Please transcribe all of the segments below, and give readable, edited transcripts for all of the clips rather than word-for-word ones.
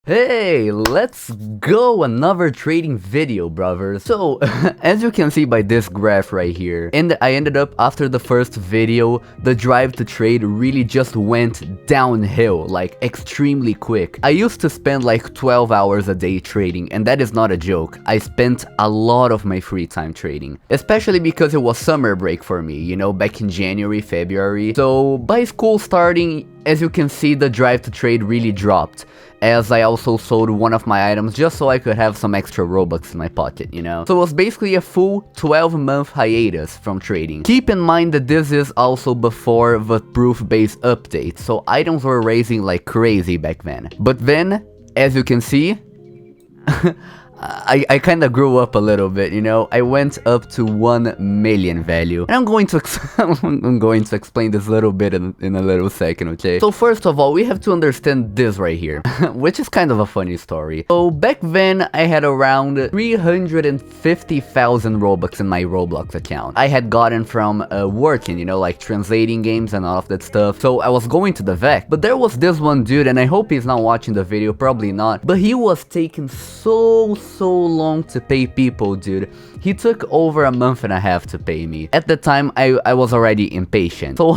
Hey, let's go! Another trading video, brothers. So, as you can see by this graph right here, I ended up, after the first video, the drive to trade really just went downhill, like extremely quick. I used to spend like 12 hours a day trading, and that is not a joke. I spent a lot of my free time trading, especially because it was summer break for me, you know, back in January, February. So, by school starting, as you can see, the drive to trade really dropped, as I also sold one of my items just so I could have some extra Robux in my pocket, you know? So it was basically a full 12-month hiatus from trading. Keep in mind that this is also before the proof-based update, so items were raising like crazy back then. But then, as you can see, I kind of grew up a little bit, you know. I went up to 1 million value, and I'm going to explain this a little bit in a little second, okay? So first of all, we have to understand this right here, which is kind of a funny story. So back then, I had around 350,000 Robux in my Roblox account. I had gotten from working, you know, like translating games and all of that stuff. So I was going to the VEC, but there was this one dude, and I hope he's not watching the video, probably not, but he was taking so long to pay people, dude. He took over a month and a half to pay me. At the time, I was already impatient. So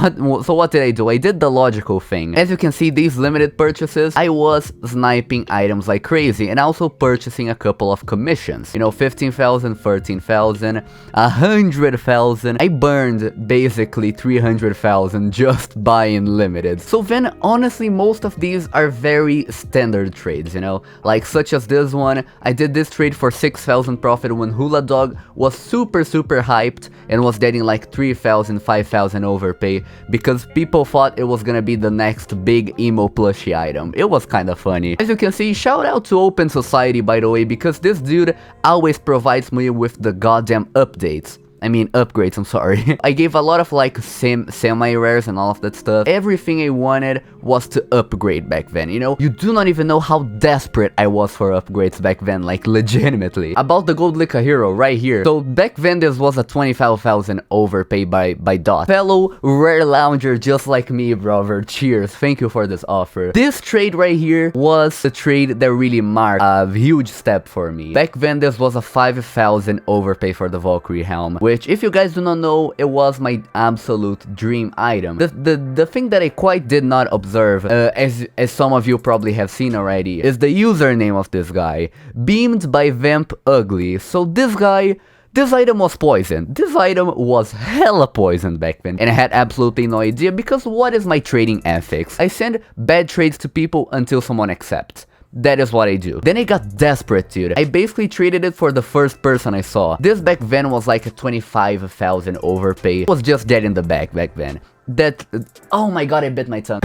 what did I do? I did the logical thing. As you can see, these limited purchases, I was sniping items like crazy and also purchasing a couple of commissions. You know, 15,000, 13,000, 100,000. I burned basically 300,000 just buying limited. So then, honestly, most of these are very standard trades, you know, like such as this one. I did this trade for 6,000 profit when Hula Dog was super hyped and was getting like 3,000, 5,000 overpay because people thought it was gonna be the next big emo plushie item. It was kind of funny. As you can see, shout out to Open Society, by the way, because this dude always provides me with the goddamn updates. I mean, upgrades, I'm sorry. I gave a lot of like semi-rares and all of that stuff. Everything I wanted was to upgrade back then, you know? You do not even know how desperate I was for upgrades back then, like legitimately. About the Gold Lica Hero right here. So back then this was a 25,000 overpay by Dot. Fellow rare lounger just like me, brother. Cheers, thank you for this offer. This trade right here was the trade that really marked a huge step for me. Back then this was a 5,000 overpay for the Valkyrie helm, which, if you guys do not know, it was my absolute dream item. The thing that I quite did not observe, as some of you probably have seen already, is the username of this guy, Beamed by Vamp Ugly. So this guy, this item was poisoned. This item was hella poisoned back then, and I had absolutely no idea because what is my trading ethics? I send bad trades to people until someone accepts. That is what I do. Then I got desperate, dude. I basically traded it for the first person I saw. This back then was like a 25,000 overpay. It was just dead in the back then. Oh my god, I bit my tongue.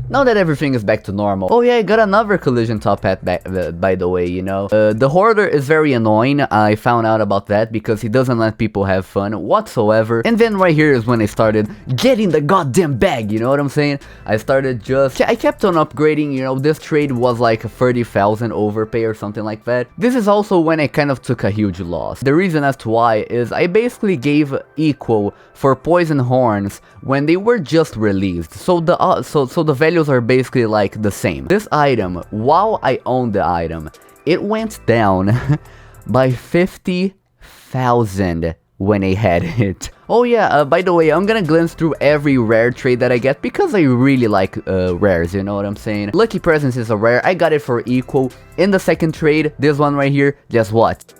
Now that everything is back to normal. Oh yeah, I got another collision top hat back, by the way, you know. The hoarder is very annoying. I found out about that because he doesn't let people have fun whatsoever. And then right here is when I started getting the goddamn bag, you know what I'm saying? I kept on upgrading, you know. This trade was like a 30,000 overpay or something like that. This is also when I kind of took a huge loss. The reason as to why is I basically gave equal for poison horns when they were just released. So the values are basically like the same. This item, while I owned the item, it went down by 50,000 when I had it. Oh yeah, by the way, I'm gonna glance through every rare trade that I get because I really like rares, you know what I'm saying? Lucky Presence is a rare. I got it for equal. In the second trade, this one right here, guess what?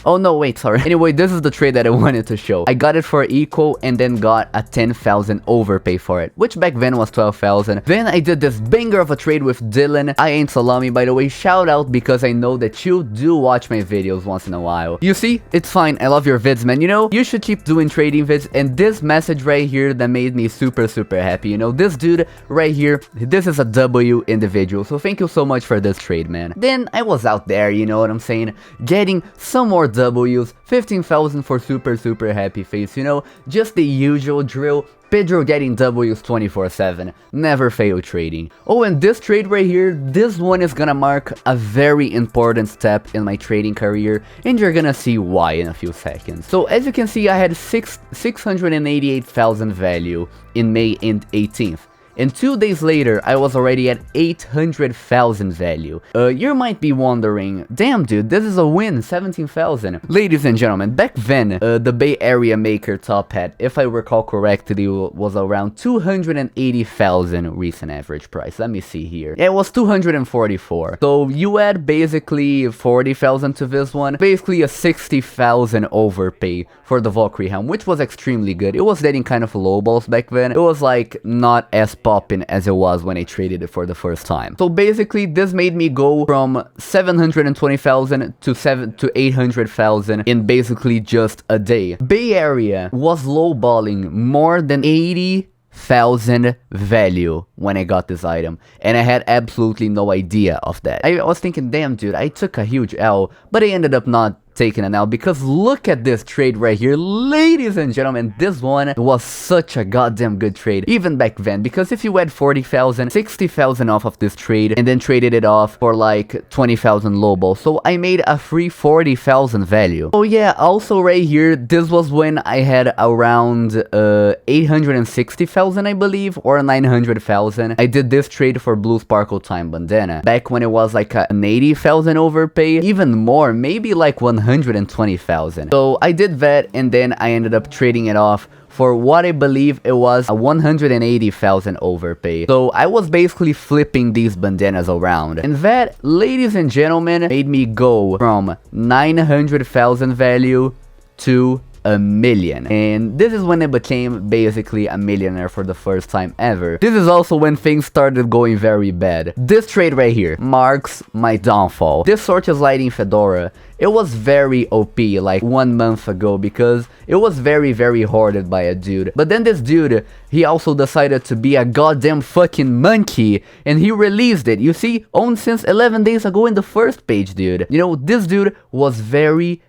Oh no, wait, sorry. Anyway, this is the trade that I wanted to show. I got it for equal and then got a 10,000 overpay for it, which back then was 12,000. Then I did this banger of a trade with Dylan. I ain't Salami, by the way. Shout out because I know that you do watch my videos once in a while. You see, it's fine. I love your vids, man. You know, you should keep doing trading vids. And this message right here that made me super happy. You know, this dude right here, this is a W individual. So thank you so much for this trade, man. Then I was out there, you know what I'm saying, getting some more W's, 15,000 for super happy face, you know, just the usual drill. Pedro getting W's 24/7, never fail trading. Oh, and this trade right here, this one is gonna mark a very important step in my trading career, and you're gonna see why in a few seconds. So as you can see, I had 688,000 value in May 18th. and 2 days later I was already at 800,000 value. You might be wondering, damn dude, this is a win, 17,000. Ladies and gentlemen, back then, the Bay Area Maker top hat, if I recall correctly, was around 280,000 recent average price. Let me see here. Yeah, it was 244. So you add basically 40,000 to this one, basically a 60,000 overpay for the Valkyrie helm, which was extremely good. It was getting kind of low balls back then. It was like not as poppin' as it was when I traded it for the first time. So basically this made me go from 720,000 to 800,000 in basically just a day. Bay Area was lowballing more than 80,000 value when I got this item, and I had absolutely no idea of that. I was thinking, damn dude, I took a huge L, but I ended up not taking an L, because look at this trade right here, ladies and gentlemen. This one was such a goddamn good trade, even back then, because if you had 40,000, 60,000 off of this trade, and then traded it off for like 20,000 lowball, so I made a free 40,000 value. Oh yeah, also right here, this was when I had around 860,000, I believe, or 900,000. I did this trade for Blue Sparkle Time Bandana, back when it was like an 80,000 overpay, even more, maybe like 120,000. So I did that, and then I ended up trading it off for what I believe it was a 180,000 overpay. So I was basically flipping these bandanas around, and that, ladies and gentlemen, made me go from 900,000 value to a million. And this is when I became basically a millionaire for the first time ever. This is also when things started going very bad. This trade right here marks my downfall. This Sortious Lighting Fedora, it was very OP like 1 month ago, because it was very hoarded by a dude. But then this dude, he also decided to be a goddamn fucking monkey, and he released it. You see, owned since 11 days ago in the first page, dude. You know, this dude was very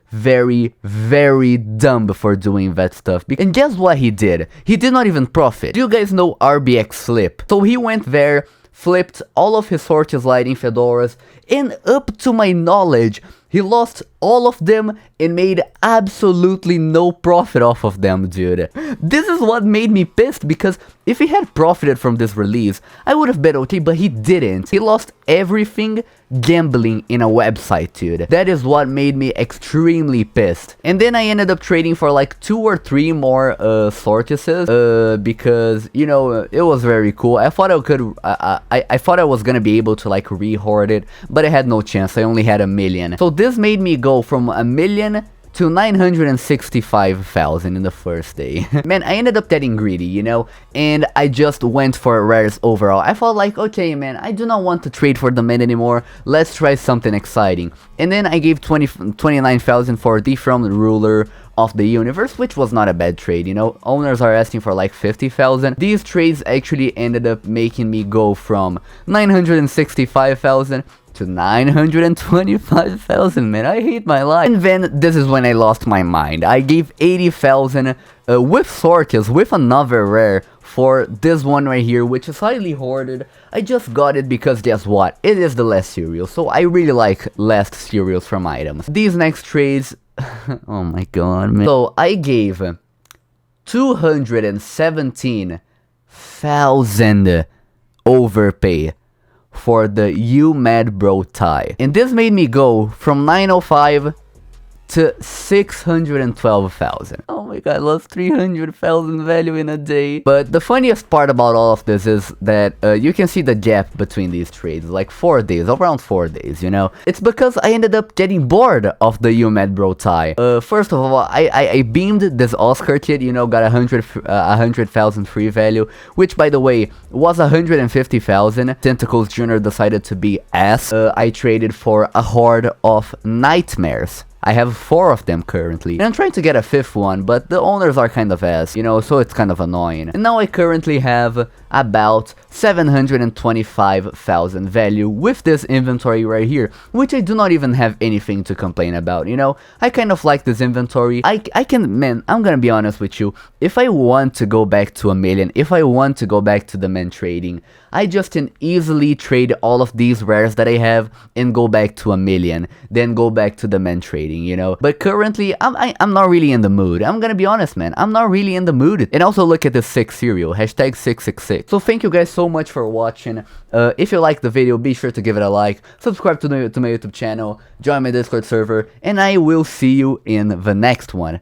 dumb before doing that stuff. And guess what he did? He did not even profit. Do you guys know RBX Flip? So he went there, flipped all of his Sortious Lighting Fedoras, and up to my knowledge, he lost all of them and made absolutely no profit off of them, dude. This is what made me pissed, because if he had profited from this release, I would have been okay, but he didn't. He lost everything gambling in a website, dude. That is what made me extremely pissed. And then I ended up trading for like 2 or 3 more Sortiuses, because, you know, it was very cool. I thought I could, I thought I was gonna be able to like re-hoard it, but I had no chance. I only had a million. So this made me go from a million to 965,000 in the first day. Man, I ended up getting greedy, you know, and I just went for rares overall. I felt like, okay man, I do not want to trade for the men anymore, let's try something exciting. And then I gave 29,000 for Dethroned Ruler of the Universe, which was not a bad trade, you know. Owners are asking for like 50,000. These trades actually ended up making me go from 965,000 to 925,000, man. I hate my life. And then this is when I lost my mind. I gave 80,000 with Sortius, with another rare, for this one right here, which is highly hoarded. I just got it because guess what? It is the last cereal, so I really like last cereals from items. These next trades, oh my god, man. So I gave 217,000 overpay for the You Mad Bro tie. And this made me go from 905 to 612,000. Oh my god, I lost 300,000 value in a day. But the funniest part about all of this is that you can see the gap between these trades, like 4 days, around 4 days, you know. It's because I ended up getting bored of the You Mad Bro tie. First of all, I beamed this Oscar kit, you know, got 100,000 free value, which by the way was 150,000. Tentacles Jr. decided to be ass. I traded for a horde of nightmares. I have 4 of them currently, and I'm trying to get a 5th one, but the owners are kind of ass, you know, so it's kind of annoying. And now I currently have about 725,000 value with this inventory right here, which I do not even have anything to complain about, you know. I kind of like this inventory. I can, man, I'm gonna be honest with you, if I want to go back to a million, if I want to go back to the men trading, I just can easily trade all of these rares that I have and go back to 1,000,000, then go back to the man trading, you know. But currently, I'm not really in the mood. I'm gonna be honest, man. I'm not really in the mood. And also look at the 6 cereal, hashtag 666. So thank you guys so much for watching. If you liked the video, be sure to give it a like, subscribe to my YouTube channel, join my Discord server, and I will see you in the next one.